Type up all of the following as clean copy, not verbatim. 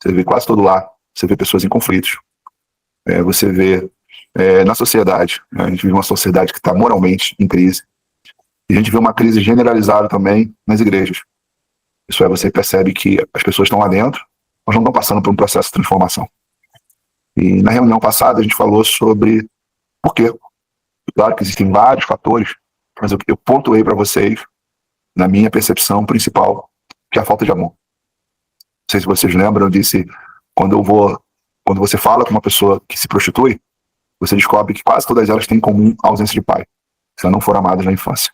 Você vê quase todo lar, você vê pessoas em conflitos. Você vê na sociedade, né? A gente vive uma sociedade que está moralmente em crise. E a gente vê uma crise generalizada também nas igrejas. Isso é, você percebe que as pessoas estão lá dentro, mas não estão passando por um processo de transformação. E na reunião passada a gente falou sobre por quê. Claro que existem vários fatores, mas eu pontuei para vocês, na minha percepção principal, que é a falta de amor. Não sei se vocês lembram, eu disse, quando você fala com uma pessoa que se prostitui, você descobre que quase todas elas têm em comum a ausência de pai, se não foram amadas na infância.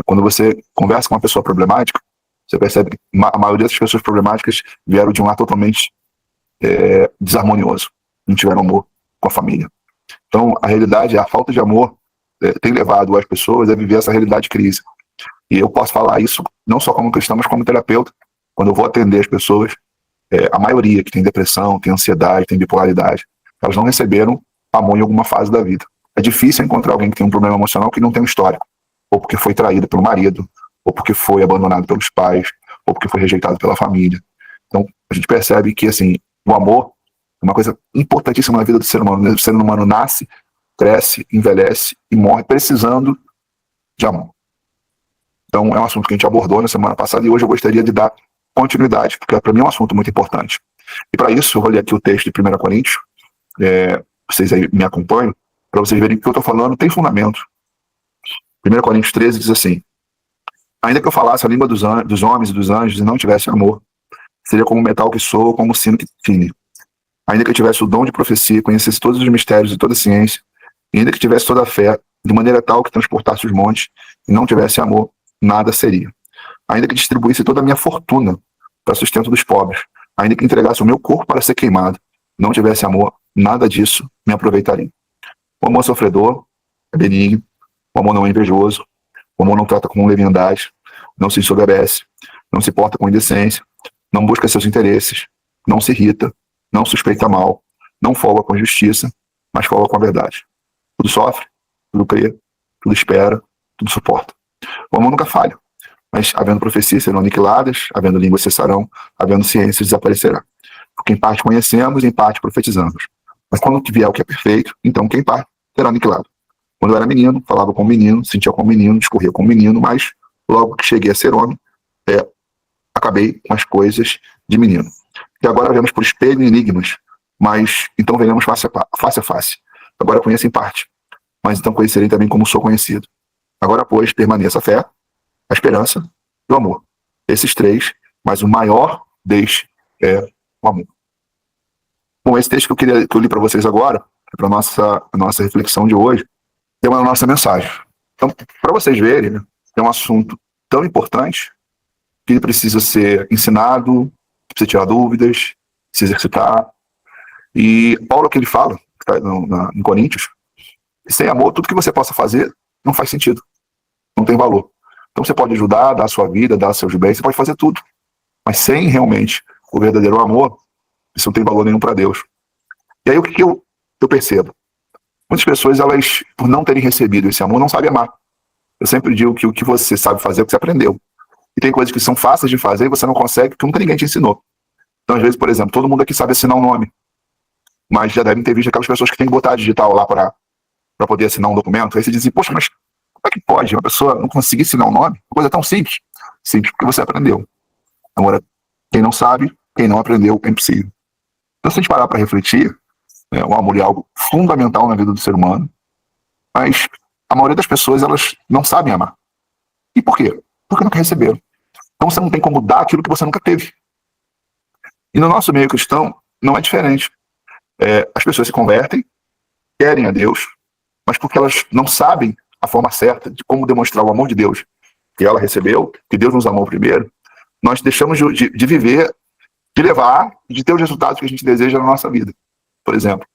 Quando você conversa com uma pessoa problemática, você percebe que a maioria das pessoas problemáticas vieram de um lar totalmente desarmonioso, não tiveram amor com a família. Então, a realidade é a falta de amor tem levado as pessoas a viver essa realidade de crise. E eu posso falar isso não só como cristão, mas como terapeuta. Quando eu vou atender as pessoas, a maioria que tem depressão, tem ansiedade, tem bipolaridade, elas não receberam amor em alguma fase da vida. É difícil encontrar alguém que tem um problema emocional que não tem um histórico, ou porque foi traído pelo marido, ou porque foi abandonado pelos pais, ou porque foi rejeitado pela família. Então, a gente percebe que, assim, o amor é uma coisa importantíssima na vida do ser humano. O ser humano nasce, cresce, envelhece e morre precisando de amor. Então, é um assunto que a gente abordou na semana passada e hoje eu gostaria de dar continuidade, porque para mim é um assunto muito importante. E para isso, eu vou ler aqui o texto de 1 Coríntios, vocês aí me acompanham, para vocês verem que o que eu estou falando tem fundamento. 1 Coríntios 13 diz assim: ainda que eu falasse a língua dos homens e dos anjos e não tivesse amor, seria como metal que soa, como sino que tine. Ainda que eu tivesse o dom de profecia, conhecesse todos os mistérios e toda a ciência, e ainda que tivesse toda a fé, de maneira tal que transportasse os montes, e não tivesse amor, nada seria. Ainda que distribuísse toda a minha fortuna para sustento dos pobres, ainda que entregasse o meu corpo para ser queimado, não tivesse amor, nada disso me aproveitaria. O amor sofredor é benigno, o amor não é invejoso, o amor não trata com leviandade, não se ensoberbece, não se porta com indecência, não busca seus interesses, não se irrita, não suspeita mal, não folga com justiça, mas folga com a verdade. Tudo sofre, tudo crê, tudo espera, tudo suporta. O amor nunca falha, mas havendo profecias serão aniquiladas, havendo línguas cessarão, havendo ciência desaparecerá. Porque em parte conhecemos, em parte profetizamos. Mas quando vier o que é perfeito, então quem parte será aniquilado. Quando eu era menino, falava como menino, sentia como menino, discorria como menino, mas logo que cheguei a ser homem, acabei com as coisas de menino. E agora vemos por espelho enigmas, mas então veremos face a face. Agora conheço em parte, mas então conhecerei também como sou conhecido. Agora, pois, permaneça a fé, a esperança e o amor. Esses três, mas o maior deles é o amor. Bom, esse texto que eu li para vocês agora, para a nossa reflexão de hoje, é uma nossa mensagem. Então, para vocês verem, né, é um assunto tão importante que ele precisa ser ensinado, precisa tirar dúvidas, se exercitar. E Paulo, que ele fala, em Coríntios, sem amor, tudo que você possa fazer não faz sentido, não tem valor. Então você pode ajudar, dar a sua vida, dar seus bens, você pode fazer tudo. Mas sem realmente o verdadeiro amor, isso não tem valor nenhum para Deus. E aí o que eu percebo? Muitas pessoas, elas, por não terem recebido esse amor, não sabem amar. Eu sempre digo que o que você sabe fazer é o que você aprendeu. E tem coisas que são fáceis de fazer e você não consegue porque nunca ninguém te ensinou. Então, às vezes, por exemplo, todo mundo aqui sabe assinar um nome, mas já devem ter visto aquelas pessoas que têm que botar a digital lá para poder assinar um documento. Aí você diz assim, poxa, mas como é que pode uma pessoa não conseguir assinar um nome? Uma coisa tão simples. Simples porque você aprendeu. Agora, quem não sabe, quem não aprendeu, é impossível. Então, se a gente parar para refletir, o amor é algo fundamental na vida do ser humano, mas a maioria das pessoas, elas não sabem amar. E por quê? Porque nunca receberam. Então você não tem como dar aquilo que você nunca teve. E no nosso meio cristão, não é diferente. As pessoas se convertem, querem a Deus, mas porque elas não sabem a forma certa de como demonstrar o amor de Deus que ela recebeu, que Deus nos amou primeiro, nós deixamos de viver, de levar, de ter os resultados que a gente deseja na nossa vida. Por exemplo,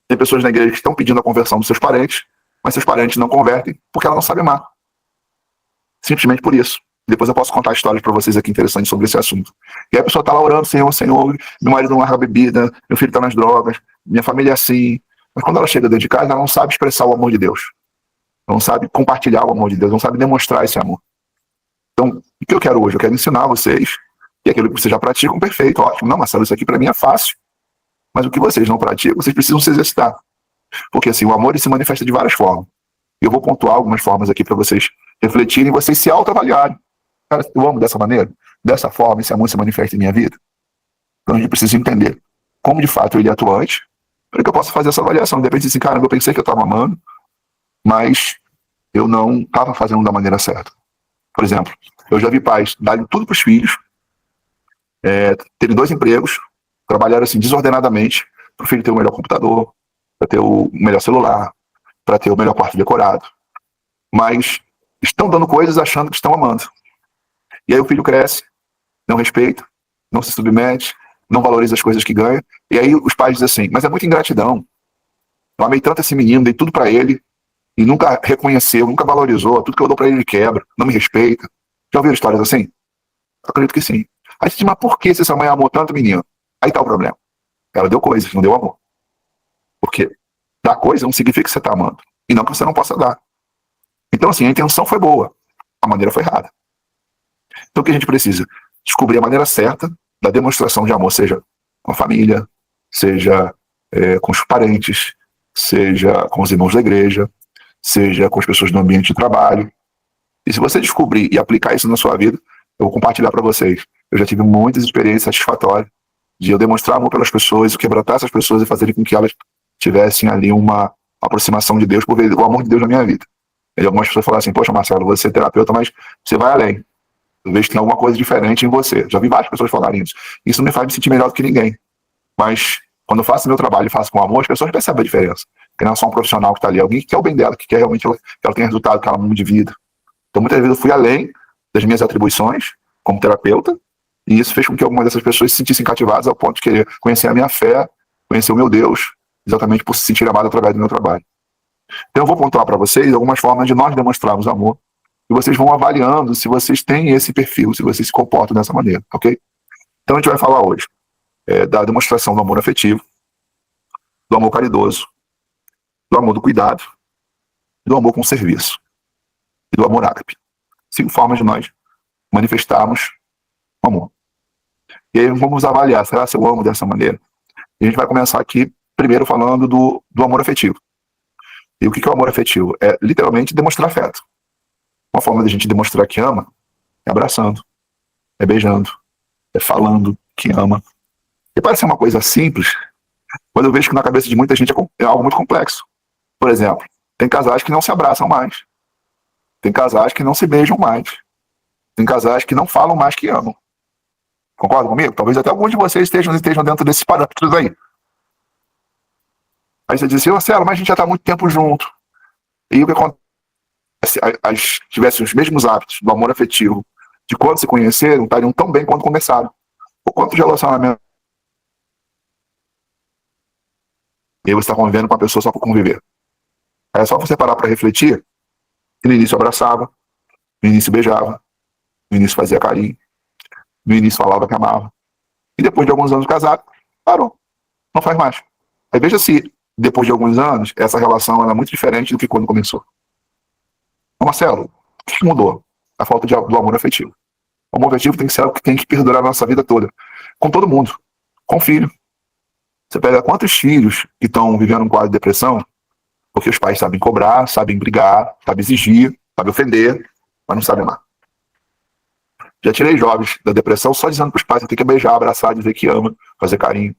tem pessoas na igreja que estão pedindo a conversão dos seus parentes, mas seus parentes não convertem porque ela não sabe amar. Simplesmente por isso. Depois eu posso contar histórias para vocês aqui interessantes sobre esse assunto. E aí a pessoa está lá orando, Senhor, meu marido não larga a bebida, meu filho está nas drogas, minha família é assim. Mas quando ela chega dentro de casa, ela não sabe expressar o amor de Deus. Não sabe compartilhar o amor de Deus, não sabe demonstrar esse amor. Então, o que eu quero hoje? Eu quero ensinar vocês E aquilo que vocês já praticam, perfeito, ótimo. Não, Marcelo, isso aqui para mim é fácil. Mas o que vocês não praticam, vocês precisam se exercitar. Porque assim, o amor ele se manifesta de várias formas. Eu vou pontuar algumas formas aqui para vocês refletirem e vocês se autoavaliarem. Cara, eu amo dessa maneira, dessa forma, esse amor se manifesta em minha vida. Então a gente precisa entender como de fato ele é atuante, para que eu possa fazer essa avaliação. De repente, assim, cara, eu pensei que eu estava amando, mas eu não estava fazendo da maneira certa. Por exemplo, eu já vi pais darem tudo para os filhos, terem 2 empregos, trabalhar assim desordenadamente, para o filho ter o melhor computador, para ter o melhor celular, para ter o melhor quarto decorado. Mas estão dando coisas achando que estão amando. E aí o filho cresce, não respeita, não se submete, não valoriza as coisas que ganha. E aí os pais dizem assim, mas é muita ingratidão. Eu amei tanto esse menino, dei tudo para ele, e nunca reconheceu, nunca valorizou, tudo que eu dou para ele quebra, não me respeita. Já ouviram histórias assim? Eu acredito que sim. Aí você diz, mas por que se essa mãe amou tanto o menino? Aí tá o problema. Ela deu coisas, não deu amor. Porque dar coisa não significa que você tá amando. E não que você não possa dar. Então assim, a intenção foi boa, a maneira foi errada. Então o que a gente precisa? Descobrir a maneira certa da demonstração de amor, seja com a família, seja com os parentes, seja com os irmãos da igreja, seja com as pessoas do ambiente de trabalho. E se você descobrir e aplicar isso na sua vida, eu vou compartilhar para vocês. Eu já tive muitas experiências satisfatórias de eu demonstrar amor pelas pessoas, quebrantar essas pessoas e fazer com que elas tivessem ali uma aproximação de Deus por ver o amor de Deus na minha vida. E algumas pessoas falam assim, poxa, Marcelo, você é terapeuta, mas você vai além. Eu vejo que tem alguma coisa diferente em você. Já vi várias pessoas falarem isso. Isso não me faz me sentir melhor do que ninguém. Mas quando eu faço meu trabalho e faço com amor, as pessoas percebem a diferença. Que não é só um profissional que está ali, alguém que quer o bem dela, que quer realmente que ela tenha resultado, que ela mude de vida. Então muitas vezes eu fui além das minhas atribuições como terapeuta, e isso fez com que algumas dessas pessoas se sentissem cativadas ao ponto de querer conhecer a minha fé, conhecer o meu Deus, exatamente por se sentir amado através do meu trabalho. Então eu vou pontuar para vocês algumas formas de nós demonstrarmos amor, e vocês vão avaliando se vocês têm esse perfil, se vocês se comportam dessa maneira, ok? Então a gente vai falar hoje da demonstração do amor afetivo, do amor caridoso, do amor do cuidado, do amor com serviço e do amor ágape. 5 formas de nós manifestarmos o amor. E aí vamos avaliar, será que eu amo dessa maneira? E a gente vai começar aqui, primeiro falando do amor afetivo. E o que é o amor afetivo? É literalmente demonstrar afeto. Uma forma de a gente demonstrar que ama é abraçando, é beijando, é falando que ama. E parece uma coisa simples, mas eu vejo que na cabeça de muita gente é algo muito complexo. Por exemplo, tem casais que não se abraçam mais. Tem casais que não se beijam mais. Tem casais que não falam mais que amam. Concorda comigo? Talvez até alguns de vocês estejam dentro desses parâmetros aí. Aí você diz assim, Marcelo, mas a gente já está há muito tempo junto. E o que acontece? As tivessem os mesmos hábitos do amor afetivo de quando se conheceram, estariam tão bem quando começaram. Ou quantos relacionamentos e aí você está convivendo com a pessoa só por conviver. Aí é só você parar para refletir que no início abraçava, no início beijava, no início fazia carinho, no início falava que amava. E depois de alguns anos casado, parou. Não faz mais. Aí veja se, depois de alguns anos, essa relação era muito diferente do que quando começou. Então, Marcelo, o que mudou? A falta do amor afetivo. O amor afetivo tem que ser algo que tem que perdurar a nossa vida toda. Com todo mundo. Com o filho. Você pega quantos filhos que estão vivendo um quadro de depressão, porque os pais sabem cobrar, sabem brigar, sabem exigir, sabem ofender, mas não sabem amar. Já tirei jovens da depressão só dizendo para os pais que tem que beijar, abraçar, dizer que ama, fazer carinho.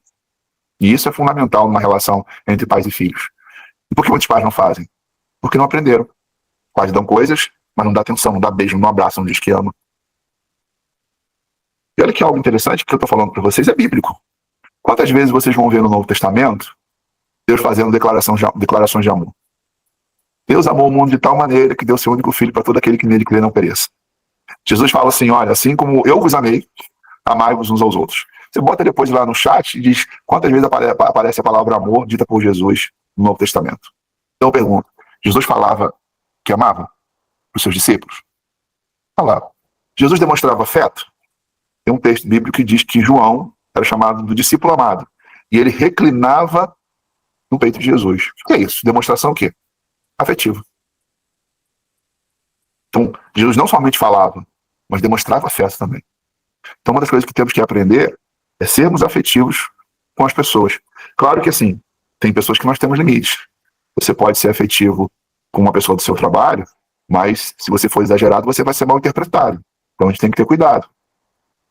E isso é fundamental numa relação entre pais e filhos. E por que muitos pais não fazem? Porque não aprenderam. Os pais dão coisas, mas não dá atenção, não dá beijo, não abraça, não diz que ama. E olha que algo interessante que eu estou falando para vocês é bíblico. Quantas vezes vocês vão ver no Novo Testamento Deus fazendo declarações de amor? Deus amou o mundo de tal maneira que deu seu único filho para todo aquele que nele crê não pereça. Jesus fala assim, olha, assim como eu vos amei, amai-vos uns aos outros. Você bota depois lá no chat e diz quantas vezes aparece a palavra amor dita por Jesus no Novo Testamento. Então eu pergunto, Jesus falava que amava os seus discípulos? Falava. Jesus demonstrava afeto? Tem um texto bíblico que diz que João era chamado do discípulo amado. E ele reclinava no peito de Jesus. O que é isso? Demonstração o quê? Afetiva. Então, Jesus não somente falava, mas demonstrava afeto também. Então, uma das coisas que temos que aprender é sermos afetivos com as pessoas. Claro que, assim, tem pessoas que nós temos limites. Você pode ser afetivo com uma pessoa do seu trabalho, mas se você for exagerado, você vai ser mal interpretado. Então, a gente tem que ter cuidado.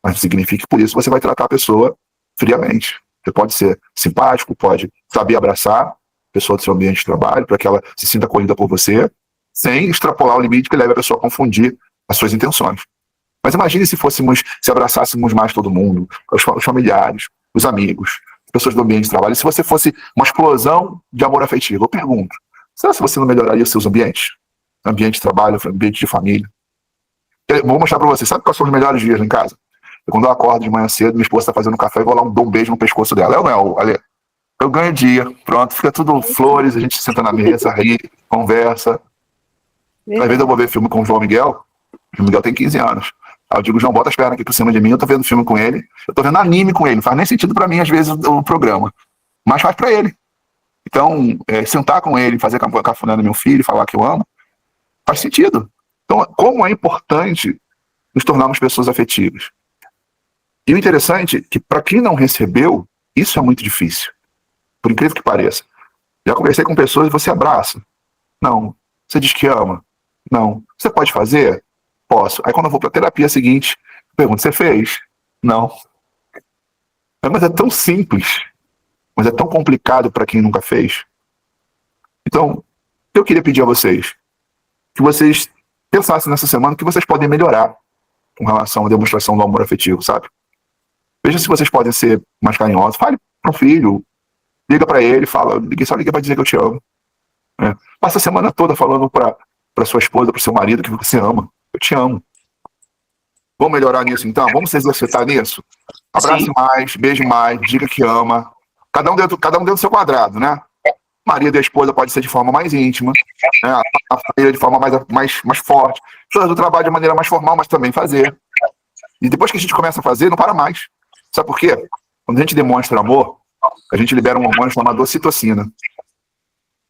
Mas não significa que por isso você vai tratar a pessoa friamente. Você pode ser simpático, pode saber abraçar a pessoa do seu ambiente de trabalho para que ela se sinta acolhida por você, sem extrapolar o limite que leve a pessoa a confundir as suas intenções. Mas imagine se abraçássemos mais todo mundo, os familiares, os amigos, as pessoas do ambiente de trabalho, se você fosse uma explosão de amor afetivo. Eu pergunto, será que você não melhoraria os seus ambientes? Ambiente de trabalho, ambiente de família? Eu vou mostrar para você, sabe quais são os melhores dias em casa? Quando eu acordo de manhã cedo, minha esposa está fazendo café e vou lá dou um beijo no pescoço dela. É ou não é, Ale? Eu ganho dia, pronto, fica tudo flores, a gente senta na mesa, ri, conversa. Às vezes eu vou ver filme com o João Miguel, o Miguel tem 15 anos. Aí eu digo, João, bota as pernas aqui por cima de mim, eu tô vendo filme com ele, eu tô vendo anime com ele, não faz nem sentido pra mim, às vezes, o programa, mas faz pra ele. Então, sentar com ele, fazer cafuné do meu filho, falar que eu amo, faz sentido. Então, como é importante nos tornarmos pessoas afetivas. E o interessante é que, para quem não recebeu, isso é muito difícil. Por incrível que pareça. Já conversei com pessoas e você abraça. Não. Você diz que ama. Não. Você pode fazer? Posso. Aí quando eu vou para a terapia seguinte, eu pergunto, você fez? Não. Mas é tão simples. Mas é tão complicado para quem nunca fez. Então, eu queria pedir a vocês que vocês pensassem nessa semana que vocês podem melhorar com relação à demonstração do amor afetivo, sabe? Veja se vocês podem ser mais carinhosos. Fale para o filho, liga para ele, fala, só liga para dizer que eu te amo. Passa a semana toda falando para sua esposa, para o seu marido que você ama. Eu te amo. Vamos melhorar nisso então? Vamos se exercitar nisso? Abrace mais, beije mais, diga que ama. Cada um dentro do seu quadrado, né? O marido e a esposa pode ser de forma mais íntima, né? A família de forma mais forte. Pessoas do trabalho de maneira mais formal, mas também fazer. E depois que a gente começa a fazer, não para mais. Sabe por quê? Quando a gente demonstra amor, a gente libera um hormônio chamado ocitocina.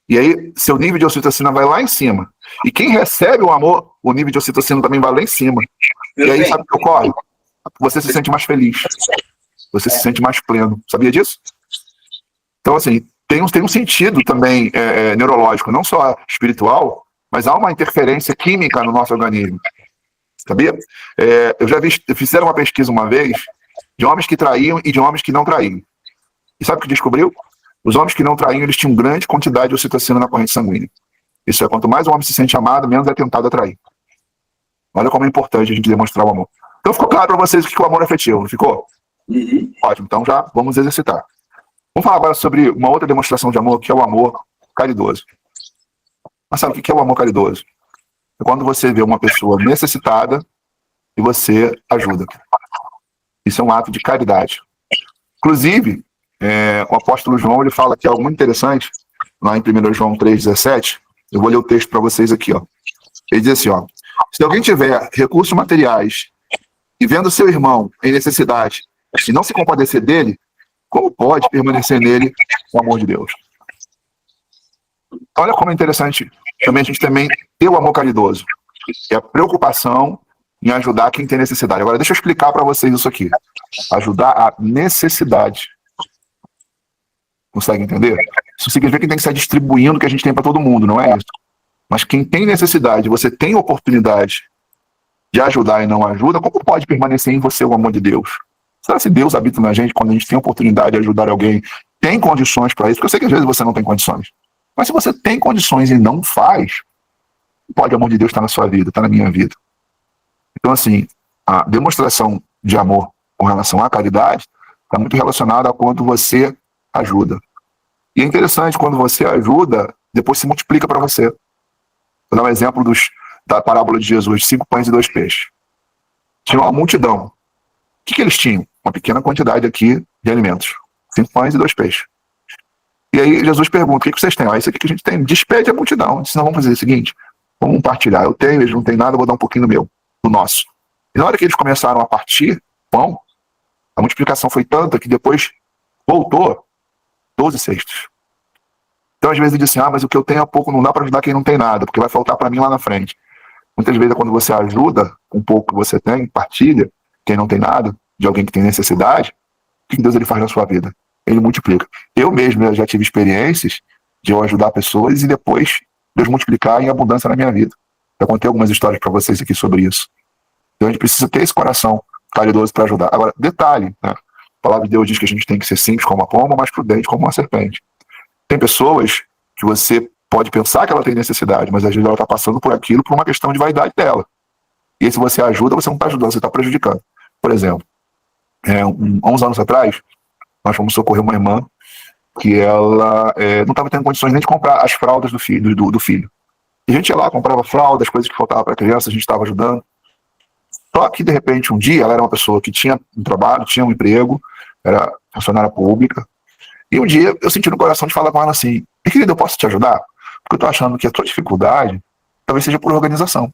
E aí, seu nível de ocitocina vai lá em cima. E quem recebe o amor, o nível de ocitocina também vai lá em cima. E aí, sabe o que ocorre? Você se sente mais feliz. Você se sente mais pleno. Sabia disso? Então, assim, tem um sentido também neurológico, não só espiritual, mas há uma interferência química no nosso organismo. Sabia? Eu já fizeram uma pesquisa uma vez de homens que traíam e de homens que não traíam. E sabe o que descobriu? Os homens que não traíam, eles tinham grande quantidade de ocitocina na corrente sanguínea. Isso é, quanto mais o homem se sente amado, menos é tentado a trair. Olha como é importante a gente demonstrar o amor. Então ficou claro para vocês o que é o amor afetivo, não ficou? Uhum. Ótimo, então já vamos exercitar. Vamos falar agora sobre uma outra demonstração de amor, que é o amor caridoso. Mas sabe o que é o amor caridoso? É quando você vê uma pessoa necessitada e você ajuda. Isso é um ato de caridade. Inclusive, o apóstolo João, ele fala aqui algo muito interessante, lá em 1 João 3,17. Eu vou ler o texto para vocês aqui, ó. Ele diz assim, ó: se alguém tiver recursos materiais e vendo seu irmão em necessidade e não se compadecer dele, como pode permanecer nele o amor de Deus? Olha como é interessante também a gente também ter o amor caridoso. É a preocupação em ajudar quem tem necessidade. Agora, deixa eu explicar para vocês isso aqui. Ajudar a necessidade. Consegue entender? Isso significa que tem que estar distribuindo o que a gente tem para todo mundo, não é isso? Mas quem tem necessidade, você tem oportunidade de ajudar e não ajuda, como pode permanecer em você o amor de Deus? Será que Deus habita na gente quando a gente tem oportunidade de ajudar alguém, tem condições para isso? Porque eu sei que às vezes você não tem condições. Mas se você tem condições e não faz, pode o amor de Deus estar na sua vida, estar na minha vida. Então, assim, a demonstração de amor com relação à caridade está muito relacionada a quanto você ajuda. E é interessante, quando você ajuda, depois se multiplica para você. Vou dar um exemplo da parábola de Jesus, de 5 pães e 2 peixes. Tinha uma multidão. O que eles tinham? Uma pequena quantidade aqui de alimentos. 5 pães e 2 peixes. E aí Jesus pergunta, o que vocês têm? Isso aqui que a gente tem. Despede a multidão. Senão vamos fazer o seguinte, vamos compartilhar. Eu tenho, eles não têm nada, eu vou dar um pouquinho do meu, do nosso. E na hora que eles começaram a partir pão, a multiplicação foi tanta que depois voltou 12 cestos. Então, às vezes, ele diz assim, mas o que eu tenho é pouco, não dá para ajudar quem não tem nada, porque vai faltar para mim lá na frente. Muitas vezes, quando você ajuda com um pouco que você tem, partilha, quem não tem nada, de alguém que tem necessidade, o que Deus ele faz na sua vida? Ele multiplica. Eu mesmo já tive experiências de eu ajudar pessoas e depois Deus multiplicar em abundância na minha vida. Eu contei algumas histórias para vocês aqui sobre isso. Então a gente precisa ter esse coração caridoso para ajudar. Agora, detalhe, né? A palavra de Deus diz que a gente tem que ser simples como a pomba, mas prudente como uma serpente. Tem pessoas que você pode pensar que ela tem necessidade, mas às vezes ela está passando por aquilo por uma questão de vaidade dela. E se você ajuda, você não está ajudando, você está prejudicando. Por exemplo, há uns anos atrás, nós fomos socorrer uma irmã que ela não estava tendo condições nem de comprar as fraldas do filho. E a gente ia lá, comprava fraldas, coisas que faltavam para a criança, a gente estava ajudando. Só que, de repente, um dia, ela era uma pessoa que tinha um trabalho, tinha um emprego, era funcionária pública. E um dia, eu senti no coração de falar com ela assim: querida, eu posso te ajudar? Porque eu estou achando que a tua dificuldade talvez seja por organização.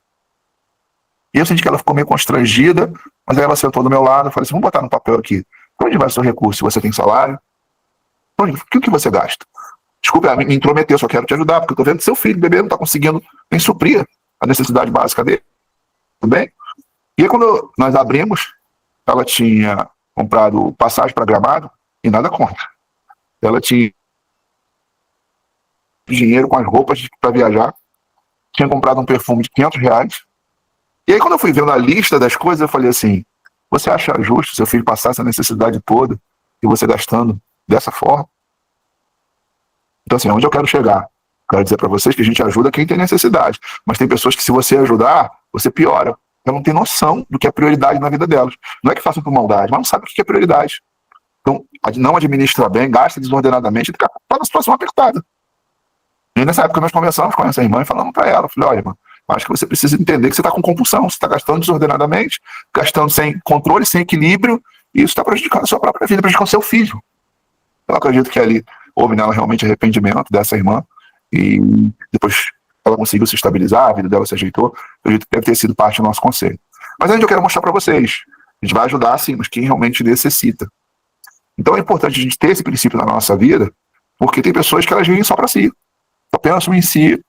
E eu senti que ela ficou meio constrangida, mas aí ela sentou do meu lado e falou assim: vamos botar no papel aqui. Para onde vai o seu recurso? Se você tem salário? O que você gasta? Desculpa, me intrometeu, só quero te ajudar, porque eu estou vendo que seu filho, bebê, não está conseguindo nem suprir a necessidade básica dele. Tudo bem? E aí, quando nós abrimos, ela tinha comprado passagem para Gramado e nada contra. Ela tinha dinheiro com as roupas para viajar, tinha comprado um perfume de R$ 500. E aí, quando eu fui vendo a lista das coisas, eu falei assim: você acha justo seu filho passar essa necessidade toda e você gastando dessa forma? Então, assim, onde eu quero chegar? Quero dizer para vocês que a gente ajuda quem tem necessidade, mas tem pessoas que, se você ajudar, você piora. Ela não tem noção do que é prioridade na vida delas. Não é que façam por maldade, mas não sabe o que é prioridade. Então, não administra bem, gasta desordenadamente e fica na situação apertada. E nessa época nós conversamos com essa irmã e falamos para ela, falei: olha, irmã, acho que você precisa entender que você está com compulsão, você está gastando desordenadamente, gastando sem controle, sem equilíbrio, e isso está prejudicando a sua própria vida, prejudicando o seu filho. Eu acredito que ali houve nela realmente arrependimento dessa irmã, e depois ela conseguiu se estabilizar, a vida dela se ajeitou. Eu acredito que deve ter sido parte do nosso conselho. Mas ainda eu quero mostrar para vocês: a gente vai ajudar, sim, mas quem realmente necessita. Então é importante a gente ter esse princípio na nossa vida, porque tem pessoas que elas vivem só para si, só pensam em si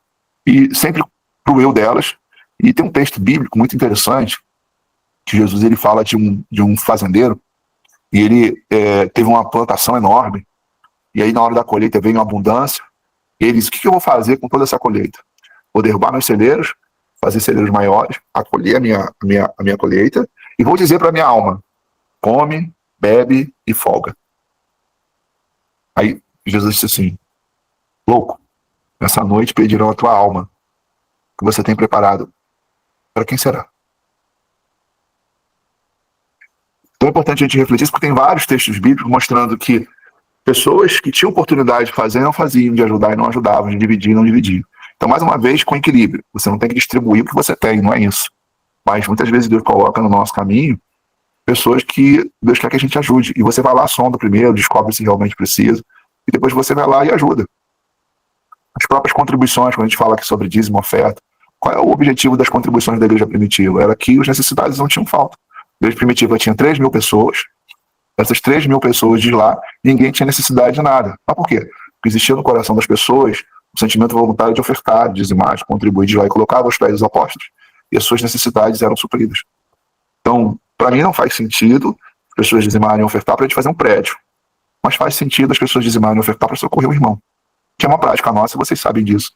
e sempre pro eu delas. E tem um texto bíblico muito interessante que Jesus ele fala de um fazendeiro, e ele teve uma plantação enorme, e aí na hora da colheita veio uma abundância, e ele disse: o que eu vou fazer com toda essa colheita? Vou derrubar meus celeiros, fazer celeiros maiores, acolher a minha colheita, e vou dizer para a minha alma: come, bebe e folga. Aí Jesus disse assim: louco, nessa noite pedirão a tua alma, que você tem preparado. Para quem será? Então é importante a gente refletir isso, porque tem vários textos bíblicos mostrando que pessoas que tinham oportunidade de fazer não faziam, de ajudar e não ajudavam, de dividir e não dividiam. Então, mais uma vez, com equilíbrio. Você não tem que distribuir o que você tem, não é isso. Mas muitas vezes Deus coloca no nosso caminho pessoas que Deus quer que a gente ajude. E você vai lá, sonda primeiro, descobre se realmente precisa, e depois você vai lá e ajuda. As próprias contribuições, quando a gente fala aqui sobre dízimo, oferta, qual é o objetivo das contribuições da igreja primitiva? Era que as necessidades não tinham falta. A igreja primitiva tinha 3.000 pessoas, essas 3.000 pessoas de lá, ninguém tinha necessidade de nada. Mas por quê? Porque existia no coração das pessoas o sentimento voluntário de ofertar, de dizimar, de contribuir, de ir lá e colocava aos pés dos apóstolos. E as suas necessidades eram supridas. Então, para mim não faz sentido as pessoas dizimarem e ofertar para a gente fazer um prédio. Mas faz sentido as pessoas dizimarem e ofertar para socorrer o irmão. Que é uma prática nossa, vocês sabem disso.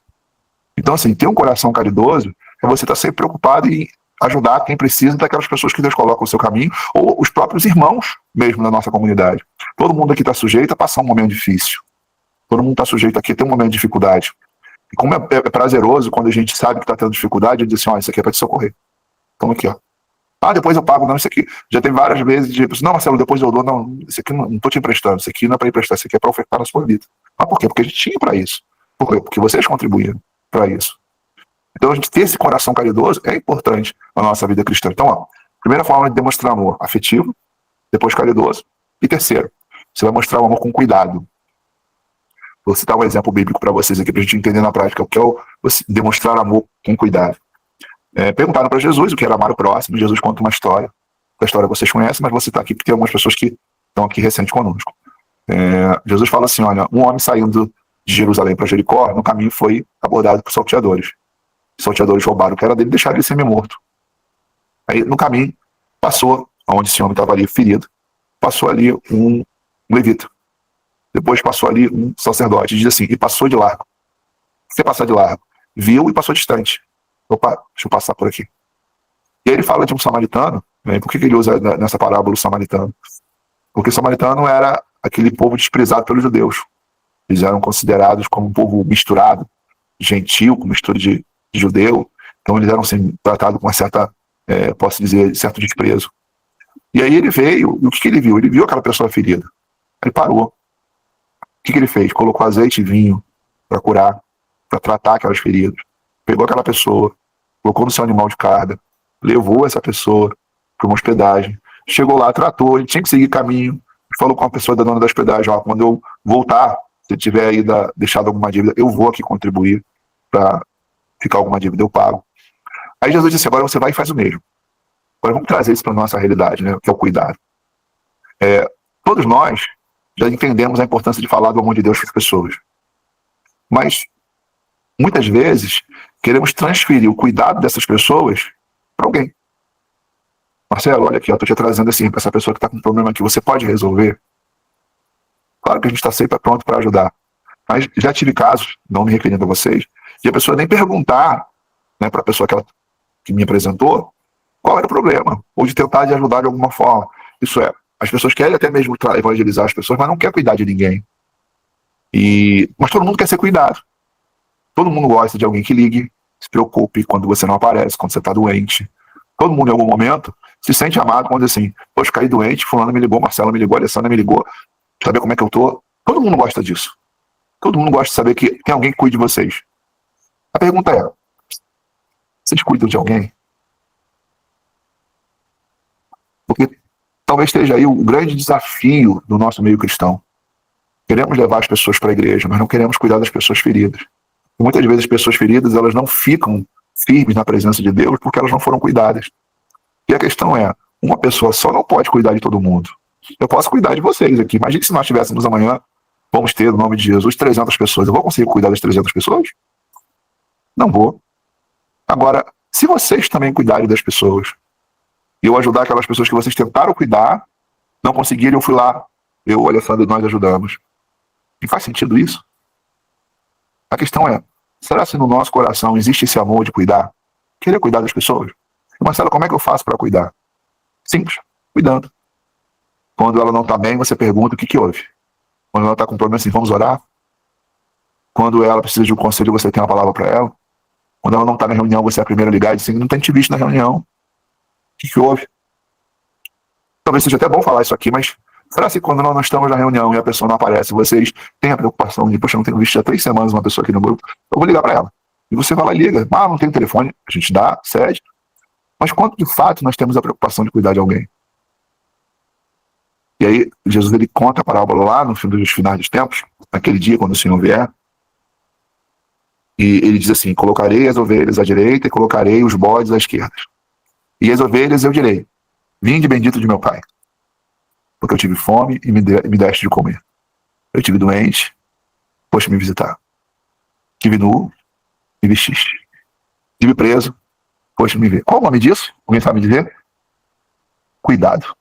Então, assim, ter um coração caridoso é você estar sempre preocupado em ajudar quem precisa, daquelas pessoas que Deus coloca no seu caminho, ou os próprios irmãos mesmo da nossa comunidade. Todo mundo aqui está sujeito a passar um momento difícil. Todo mundo está sujeito aqui a ter um momento de dificuldade. E como é prazeroso quando a gente sabe que está tendo dificuldade, a gente diz assim: ó, isso aqui é para te socorrer. Então aqui, ó. Ah, depois eu pago. Não, isso aqui. Já tem várias vezes de não, Marcelo, depois eu dou. Não, isso aqui não estou te emprestando. Isso aqui não é para emprestar, isso aqui é para ofertar na sua vida. Mas por quê? Porque a gente tinha para isso. Por quê? Porque vocês contribuíram para isso. Então a gente ter esse coração caridoso é importante na nossa vida cristã. Então, ó, primeira forma de demonstrar amor: afetivo, depois caridoso. E terceiro, você vai mostrar o amor com cuidado. Vou citar um exemplo bíblico para vocês aqui, para a gente entender na prática o que é demonstrar amor com cuidado. Perguntaram para Jesus o que era amar o próximo. Jesus conta uma história. A história vocês conhecem, mas vou citar aqui porque tem algumas pessoas que estão aqui recentes conosco. Jesus fala assim: olha, um homem saindo de Jerusalém para Jericó, no caminho foi abordado por salteadores. Os salteadores roubaram o que era dele e deixaram ele semi-morto. Aí, no caminho, passou onde esse homem estava ali ferido, passou ali um levita. Depois passou ali um sacerdote. Diz assim, e passou de largo. Você passar de largo. Viu e passou distante. Opa, deixa eu passar por aqui. E aí ele fala de um samaritano, né? Por que ele usa nessa parábola o samaritano? Porque o samaritano era aquele povo desprezado pelos judeus. Eles eram considerados como um povo misturado, gentil, com mistura de judeu. Então eles eram assim, tratados com uma certa, posso dizer, certo desprezo. E aí ele veio, e o que ele viu? Ele viu aquela pessoa ferida. Ele parou. O que ele fez? Colocou azeite e vinho para curar, para tratar aquelas feridas. Pegou aquela pessoa, colocou no seu animal de carga, levou essa pessoa para uma hospedagem, chegou lá, tratou, ele tinha que seguir caminho, falou com a pessoa da dona da hospedagem, ó, quando eu voltar, se tiver aí deixado alguma dívida, eu vou aqui contribuir para ficar alguma dívida, eu pago. Aí Jesus disse, agora você vai e faz o mesmo. Agora vamos trazer isso para a nossa realidade, né, que é o cuidado. Todos nós já entendemos a importância de falar do amor de Deus para as pessoas. Mas, muitas vezes, queremos transferir o cuidado dessas pessoas para alguém. Marcelo, olha aqui, eu estou te trazendo assim, para essa pessoa que está com um problema aqui, você pode resolver? Claro que a gente está sempre pronto para ajudar. Mas já tive casos, não me referindo a vocês, de a pessoa nem perguntar, né, para a pessoa que me apresentou qual era o problema, ou de tentar de ajudar de alguma forma. Isso é, as pessoas querem até mesmo evangelizar as pessoas, mas não quer cuidar de ninguém. Mas todo mundo quer ser cuidado. Todo mundo gosta de alguém que ligue, se preocupe quando você não aparece, quando você está doente. Todo mundo, em algum momento, se sente amado quando diz assim, poxa, caí doente, fulano me ligou, Marcela me ligou, Alessandra me ligou, saber como é que eu tô. Todo mundo gosta disso. Todo mundo gosta de saber que tem alguém que cuide de vocês. A pergunta é, vocês cuidam de alguém? Porque talvez esteja aí o grande desafio do nosso meio cristão. Queremos levar as pessoas para a igreja, mas não queremos cuidar das pessoas feridas. E muitas vezes as pessoas feridas, elas não ficam firmes na presença de Deus porque elas não foram cuidadas. E a questão é, uma pessoa só não pode cuidar de todo mundo. Eu posso cuidar de vocês aqui. Imagine se nós tivéssemos amanhã, vamos ter, no nome de Jesus, 300 pessoas. Eu vou conseguir cuidar das 300 pessoas? Não vou. Agora, se vocês também cuidarem das pessoas, e eu ajudar aquelas pessoas que vocês tentaram cuidar, não conseguiram, eu fui lá, eu, Alessandro, nós ajudamos. E faz sentido isso? A questão é, será que no nosso coração existe esse amor de cuidar? Querer cuidar das pessoas? E, Marcelo, como é que eu faço para cuidar? Simples, cuidando. Quando ela não está bem, você pergunta o que houve. Quando ela está com problema, assim, vamos orar? Quando ela precisa de um conselho, você tem uma palavra para ela? Quando ela não está na reunião, você é a primeira a ligar e dizer assim, não tem te visto na reunião. O que houve? Talvez seja até bom falar isso aqui, mas será que quando nós não estamos na reunião e a pessoa não aparece, vocês têm a preocupação de, poxa, eu não tenho visto há 3 semanas uma pessoa aqui no grupo, eu vou ligar para ela. E você vai lá e liga. Ah, não tem telefone. A gente dá, cede. Mas quanto de fato nós temos a preocupação de cuidar de alguém? E aí, Jesus ele conta a parábola lá no fim dos finais dos tempos, naquele dia quando o Senhor vier, e ele diz assim, colocarei as ovelhas à direita e colocarei os bodes à esquerda. E as ovelhas eu direi, vinde bendito de meu Pai, porque eu tive fome e me deste de comer. Eu tive doente, foste me visitar. Tive nu, me vestiste. Tive preso, foste me ver. Qual o nome disso? Alguém sabe me dizer? Cuidado.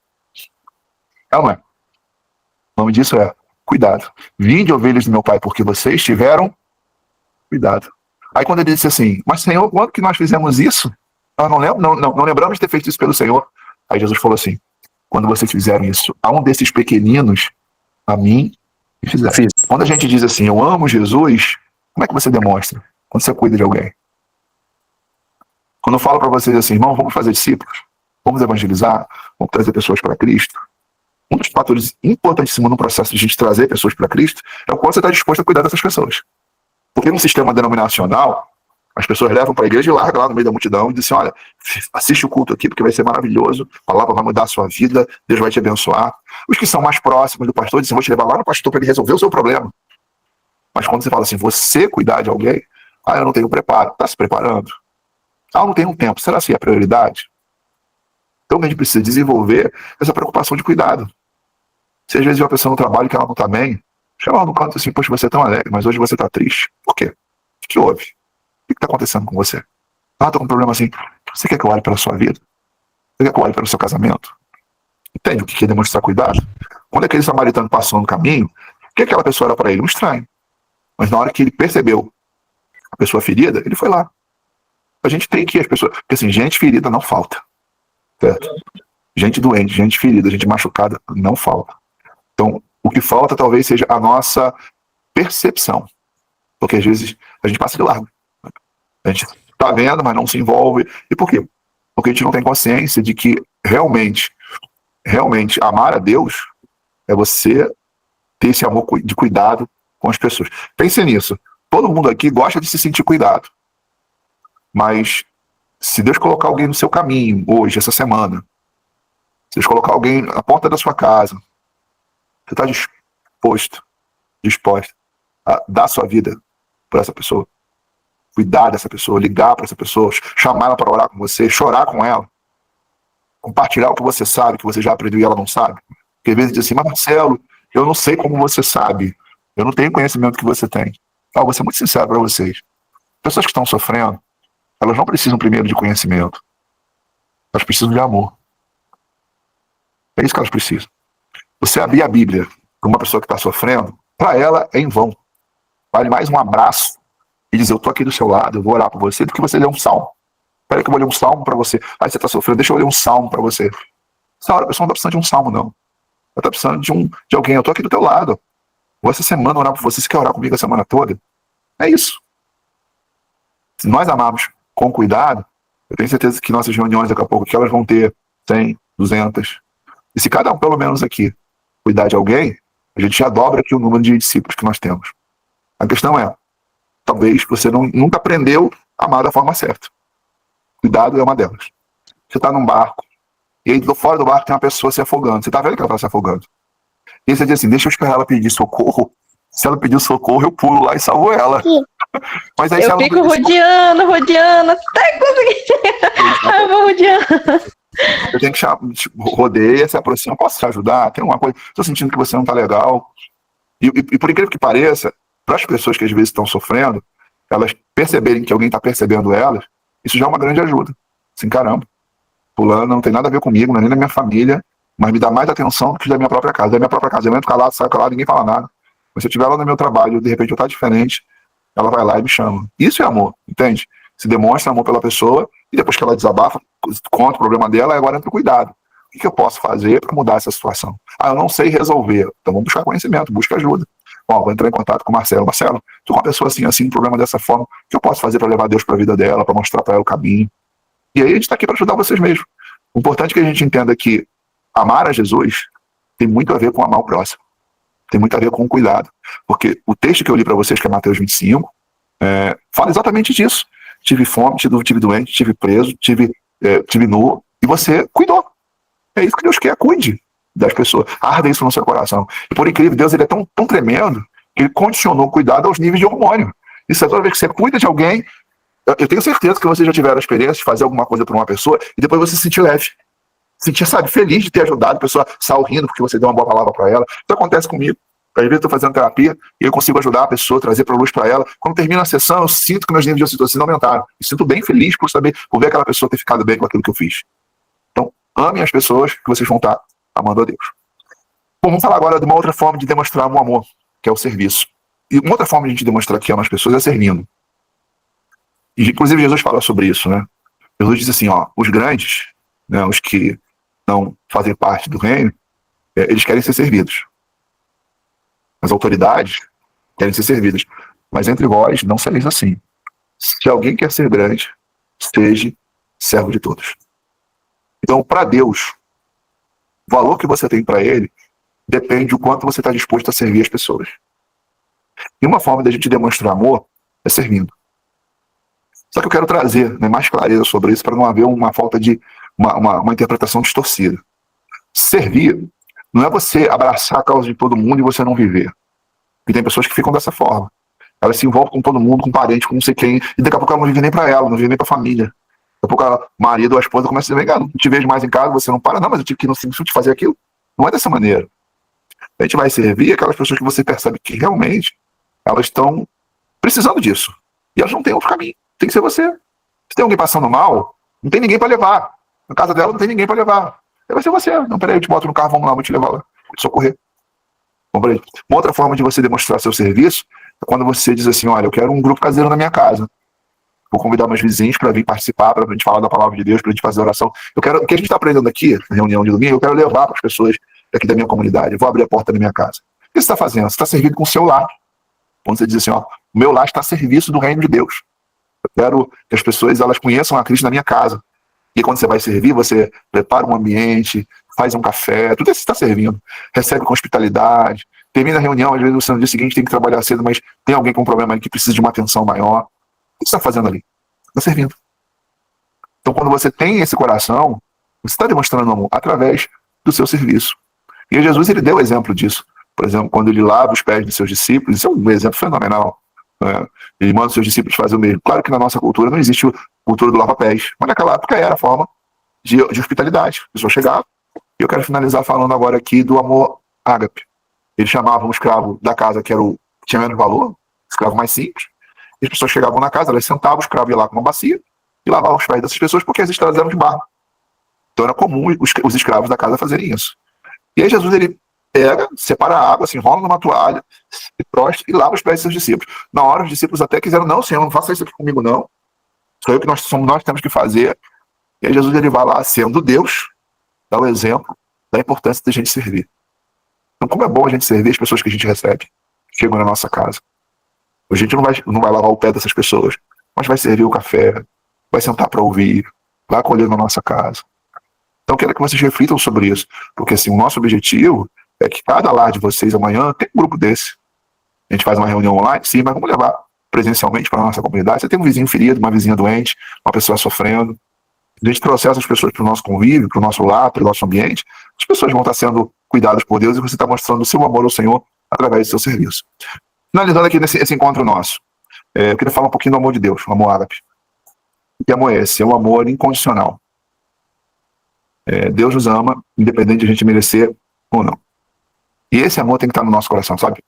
É ou não é? O nome disso é cuidado. Vinde, ovelhas do meu Pai, porque vocês tiveram cuidado. Aí quando ele disse assim, mas Senhor, quando que nós fizemos isso? Nós não lembramos de ter feito isso pelo Senhor. Aí Jesus falou assim, quando vocês fizeram isso a um desses pequeninos, a mim, me fizeram. Quando a gente diz assim, eu amo Jesus, como é que você demonstra? Quando você cuida de alguém. Quando eu falo para vocês assim, irmão, vamos fazer discípulos, vamos evangelizar, vamos trazer pessoas para Cristo. Um dos fatores importantíssimos no processo de a gente trazer pessoas para Cristo é o quanto você está disposto a cuidar dessas pessoas. Porque no sistema denominacional, as pessoas levam para a igreja e largam lá no meio da multidão e dizem, olha, assiste o culto aqui porque vai ser maravilhoso, a palavra vai mudar a sua vida, Deus vai te abençoar. Os que são mais próximos do pastor dizem, vou te levar lá no pastor para ele resolver o seu problema. Mas quando você fala assim, você cuidar de alguém, eu não tenho preparo, está se preparando? Eu não tenho um tempo, será que é a prioridade? Então a gente precisa desenvolver essa preocupação de cuidado. Se às vezes uma pessoa no trabalho que ela não está bem, chama ela no canto assim, poxa, você é tão alegre, mas hoje você está triste. Por quê? O que houve? O que está acontecendo com você? Estou com um problema assim. Você quer que eu olhe pela sua vida? Você quer que eu olhe pelo seu casamento? Entende o que é demonstrar cuidado? Quando aquele samaritano passou no caminho, o que aquela pessoa era para ele? Um estranho. Mas na hora que ele percebeu a pessoa ferida, ele foi lá. A gente tem que as pessoas... Porque assim, gente ferida não falta. Certo? Gente doente, gente ferida, gente machucada não falta. Então, o que falta talvez seja a nossa percepção. Porque às vezes a gente passa de largo. A gente tá vendo, mas não se envolve. E por quê? Porque a gente não tem consciência de que realmente amar a Deus é você ter esse amor de cuidado com as pessoas. Pense nisso. Todo mundo aqui gosta de se sentir cuidado. Mas se Deus colocar alguém no seu caminho hoje, essa semana, se Deus colocar alguém na porta da sua casa, você está disposta a dar sua vida para essa pessoa, cuidar dessa pessoa, ligar para essa pessoa, chamar ela para orar com você, chorar com ela, compartilhar o que você sabe, que você já aprendeu e ela não sabe. Porque às vezes diz assim, mas Marcelo, eu não sei como você sabe, eu não tenho conhecimento que você tem. Vou ser muito sincero para vocês. Pessoas que estão sofrendo, elas não precisam primeiro de conhecimento, elas precisam de amor. É isso que elas precisam. Você abrir a Bíblia para uma pessoa que está sofrendo, para ela é em vão. Vale mais um abraço e dizer, eu estou aqui do seu lado, eu vou orar por você, do que você ler um salmo. Espera que eu vou ler um salmo para você. Aí você está sofrendo, deixa eu ler um salmo para você. Essa hora a pessoa não está precisando de um salmo, não. Ela está precisando de alguém. Eu estou aqui do teu lado. Vou essa semana orar por você. Você quer orar comigo a semana toda? É isso. Se nós amarmos com cuidado, eu tenho certeza que nossas reuniões daqui a pouco, que elas vão ter 100, 200. E se cada um, pelo menos aqui, cuidar de alguém, a gente já dobra aqui o número de discípulos que nós temos. A questão é, talvez você nunca aprendeu a amar da forma certa. Cuidado é uma delas. Você está num barco, e aí fora do barco tem uma pessoa se afogando. Você está vendo que ela está se afogando. E aí você diz assim, deixa eu esperar ela pedir socorro. Se ela pedir socorro, eu pulo lá e salvo ela. Mas aí, eu fico rodeando, até conseguir chegar. Eu vou rodeando. Eu tenho que rodeia, se aproxima, posso te ajudar? Tem uma coisa, estou sentindo que você não está legal. E por incrível que pareça, para as pessoas que às vezes estão sofrendo, elas perceberem que alguém está percebendo elas, isso já é uma grande ajuda. Assim, caramba, fulano não tem nada a ver comigo, não é nem da minha família, mas me dá mais atenção do que da minha própria casa. Da minha própria casa, eu entro calado, saio calado, ninguém fala nada. Mas se eu estiver lá no meu trabalho, de repente eu estou diferente, ela vai lá e me chama. Isso é amor, entende? Se demonstra amor pela pessoa, e depois que ela desabafa, conta o problema dela, agora entra o cuidado. O que eu posso fazer para mudar essa situação? Eu não sei resolver. Então vamos buscar conhecimento, busca ajuda. Vou entrar em contato com o Marcelo. Marcelo, estou com uma pessoa assim, um problema dessa forma. O que eu posso fazer para levar Deus para a vida dela, para mostrar para ela o caminho? E aí a gente está aqui para ajudar vocês mesmos. O importante é que a gente entenda que amar a Jesus tem muito a ver com amar o próximo. Tem muito a ver com o cuidado. Porque o texto que eu li para vocês, que é Mateus 25, fala exatamente disso. Tive fome, tive doente, tive preso, tive nu, e você cuidou. É isso que Deus quer, cuide das pessoas. Arda isso no seu coração. E por incrível, Deus ele é tão tremendo que ele condicionou o cuidado aos níveis de hormônio. Isso é toda vez que você cuida de alguém, eu tenho certeza que vocês já tiveram a experiência de fazer alguma coisa para uma pessoa e depois você se sentir leve. Sentir, sabe, feliz de ter ajudado a pessoa, saiu rindo porque você deu uma boa palavra para ela. Isso acontece comigo. Às vezes eu estou fazendo terapia e eu consigo ajudar a pessoa, trazer para a luz para ela. Quando termina a sessão, eu sinto que meus níveis de ocitocina aumentaram. Me sinto bem feliz por ver aquela pessoa ter ficado bem com aquilo que eu fiz. Então, amem as pessoas que vocês vão estar amando a Deus. Bom, vamos falar agora de uma outra forma de demonstrar um amor, que é o serviço. E uma outra forma de a gente demonstrar que ama as pessoas é servindo. E, inclusive, Jesus fala sobre isso, né? Jesus diz assim, os grandes, né, os que não fazem parte do reino, eles querem ser servidos. As autoridades querem ser servidas. Mas entre vós, não sereis assim. Se alguém quer ser grande, seja servo de todos. Então, para Deus, o valor que você tem para Ele depende do quanto você está disposto a servir as pessoas. E uma forma da gente demonstrar amor é servindo. Só que eu quero trazer mais clareza sobre isso para não haver uma falta de uma interpretação distorcida. Servir não é você abraçar a causa de todo mundo e você não viver. E tem pessoas que ficam dessa forma. Elas se envolvem com todo mundo, com parente, com não sei quem, e daqui a pouco ela não vive nem para ela, não vive nem para a família. Daqui a pouco o marido ou a esposa começa a dizer, não te vejo mais em casa, você não para, não, mas eu tive que ir no serviço te fazer aquilo. Não é dessa maneira. A gente vai servir aquelas pessoas que você percebe que realmente elas estão precisando disso. E elas não têm outro caminho. Tem que ser você. Se tem alguém passando mal, não tem ninguém para levar. Na casa dela não tem ninguém para levar. Aí vai ser você. Não, peraí, eu te boto no carro, vamos lá, vou te levar lá. Vou te socorrer. Uma outra forma de você demonstrar seu serviço é quando você diz assim, olha, eu quero um grupo caseiro na minha casa. Vou convidar meus vizinhos para vir participar, para a gente falar da palavra de Deus, para a gente fazer oração. Eu quero, o que a gente está aprendendo aqui, na reunião de domingo, eu quero levar para as pessoas daqui da minha comunidade. Eu vou abrir a porta da minha casa. O que você está fazendo? Você está servindo com o seu lar. Quando você diz assim, ó, o meu lar está a serviço do reino de Deus. Eu quero que as pessoas elas conheçam a Cristo na minha casa. E quando você vai servir, você prepara um ambiente, faz um café, tudo isso você está servindo. Recebe com hospitalidade. Termina a reunião, às vezes você no dia seguinte tem que trabalhar cedo, mas tem alguém com um problema ali que precisa de uma atenção maior. O que você está fazendo ali? Está servindo. Então, quando você tem esse coração, você está demonstrando amor através do seu serviço. E Jesus, ele deu exemplo disso. Por exemplo, quando ele lava os pés dos seus discípulos, isso é um exemplo fenomenal. Né? Ele manda os seus discípulos fazer o mesmo. Claro que na nossa cultura não existe a cultura do lava-pés, mas naquela época era a forma de hospitalidade. A pessoa chegava. E eu quero finalizar falando agora aqui do amor ágape. Eles chamavam o escravo da casa que era o que tinha menos valor, escravo mais simples. E as pessoas chegavam na casa, elas sentavam, o escravo ia lá com uma bacia e lavava os pés dessas pessoas porque as estradas eram de barro. Então era comum os escravos da casa fazerem isso. E aí Jesus, ele pega, separa a água, se enrola numa toalha, se prostra e lava os pés dos seus discípulos. Na hora, os discípulos até quiseram, não, Senhor, não faça isso aqui comigo, não. Sou eu que nós temos que fazer. E aí Jesus, ele vai lá, sendo Deus, dá o exemplo da importância da gente servir. Então, como é bom a gente servir as pessoas que a gente recebe, que chegam na nossa casa. A gente não vai lavar o pé dessas pessoas, mas vai servir o café, vai sentar para ouvir, vai acolher na nossa casa. Então, eu quero que vocês reflitam sobre isso, porque assim, o nosso objetivo é que cada lar de vocês amanhã tem um grupo desse. A gente faz uma reunião online, sim, mas vamos levar presencialmente para a nossa comunidade. Você tem um vizinho ferido, uma vizinha doente, uma pessoa sofrendo. A gente trouxer essas pessoas para o nosso convívio, para o nosso lar, para o nosso ambiente, as pessoas vão estar sendo cuidadas por Deus e você está mostrando o seu amor ao Senhor através do seu serviço. Finalizando aqui nesse encontro nosso, eu queria falar um pouquinho do amor de Deus, o amor ágape. Que amor é esse? É um amor incondicional. Deus nos ama, independente de a gente merecer ou não. E esse amor tem que estar no nosso coração, sabe?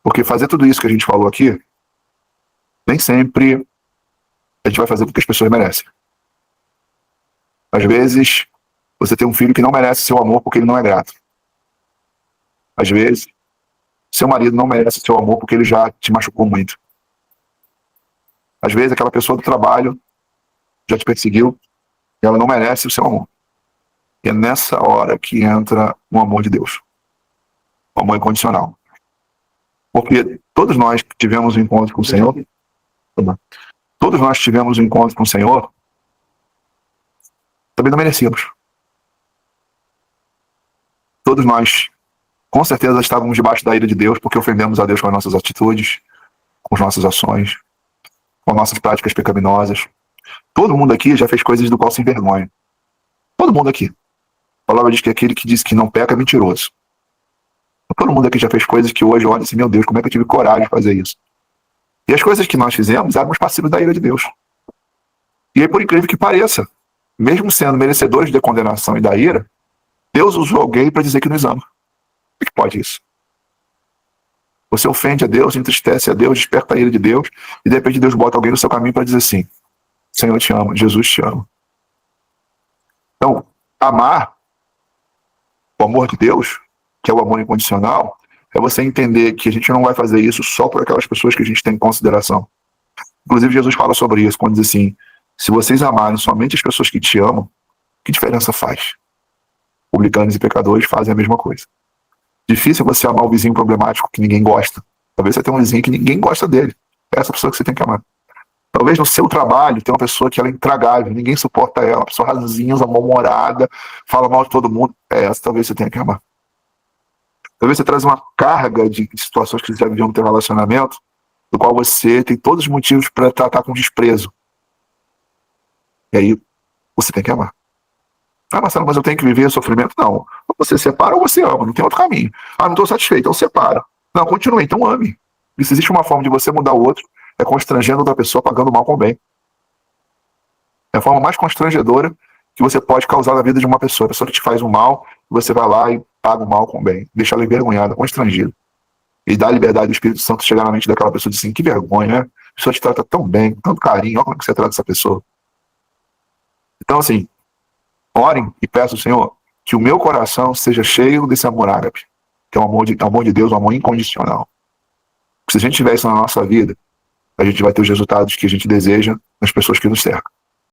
Porque fazer tudo isso que a gente falou aqui, nem sempre a gente vai fazer porque as pessoas merecem. Às vezes, você tem um filho que não merece seu amor porque ele não é grato. Às vezes, seu marido não merece seu amor porque ele já te machucou muito. Às vezes, aquela pessoa do trabalho já te perseguiu e ela não merece o seu amor. E é nessa hora que entra o amor de Deus. O amor incondicional. Porque todos nós que tivemos um encontro com o Senhor, todos nós tivemos um encontro com o Senhor, também não merecíamos. Todos nós, com certeza, estávamos debaixo da ira de Deus porque ofendemos a Deus com as nossas atitudes, com as nossas ações, com as nossas práticas pecaminosas. Todo mundo aqui já fez coisas do qual se envergonha. Todo mundo aqui. A palavra diz que aquele que diz que não peca é mentiroso. Todo mundo aqui já fez coisas que hoje olha assim, meu Deus, como é que eu tive coragem de fazer isso? E as coisas que nós fizemos éramos passivos da ira de Deus. E aí, por incrível que pareça, mesmo sendo merecedores da condenação e da ira, Deus usou alguém para dizer que nos ama. Como é que pode isso? Você ofende a Deus, entristece a Deus, desperta a ira de Deus, e de repente Deus bota alguém no seu caminho para dizer assim, Senhor te ama, Jesus te ama. Então, amar o amor de Deus, que é o amor incondicional, é você entender que a gente não vai fazer isso só por aquelas pessoas que a gente tem em consideração. Inclusive, Jesus fala sobre isso, quando diz assim, se vocês amarem somente as pessoas que te amam, que diferença faz? Publicanos e pecadores fazem a mesma coisa. Difícil é você amar o vizinho problemático que ninguém gosta. Talvez você tenha um vizinho que ninguém gosta dele. É essa pessoa que você tem que amar. Talvez no seu trabalho tenha uma pessoa que ela é intragável, ninguém suporta ela, uma pessoa ranzinza, mal-humorada, fala mal de todo mundo. É essa talvez você tenha que amar. Talvez você traz uma carga de situações que você já viveu no teu relacionamento, do qual você tem todos os motivos para tratar com desprezo. E aí você tem que amar. Ah, Marcelo, mas eu tenho que viver sofrimento? Não. Ou você separa ou você ama, não tem outro caminho. Ah, não estou satisfeito, então separa. Não, continue, então ame. E se existe uma forma de você mudar o outro, é constrangendo outra pessoa pagando mal com o bem. É a forma mais constrangedora que você pode causar na vida de uma pessoa. A pessoa que te faz um mal, você vai lá e paga o mal com o bem. Deixa ela envergonhada, constrangida. E dá a liberdade do Espírito Santo chegar na mente daquela pessoa e dizer assim, que vergonha, né? A pessoa te trata tão bem, com tanto carinho, olha como é que você trata essa pessoa. Então, assim, Orem e peçam, Senhor, que o meu coração seja cheio desse amor ágape, que é o amor de Deus, o amor incondicional. Se a gente tiver isso na nossa vida, a gente vai ter os resultados que a gente deseja nas pessoas que nos cercam.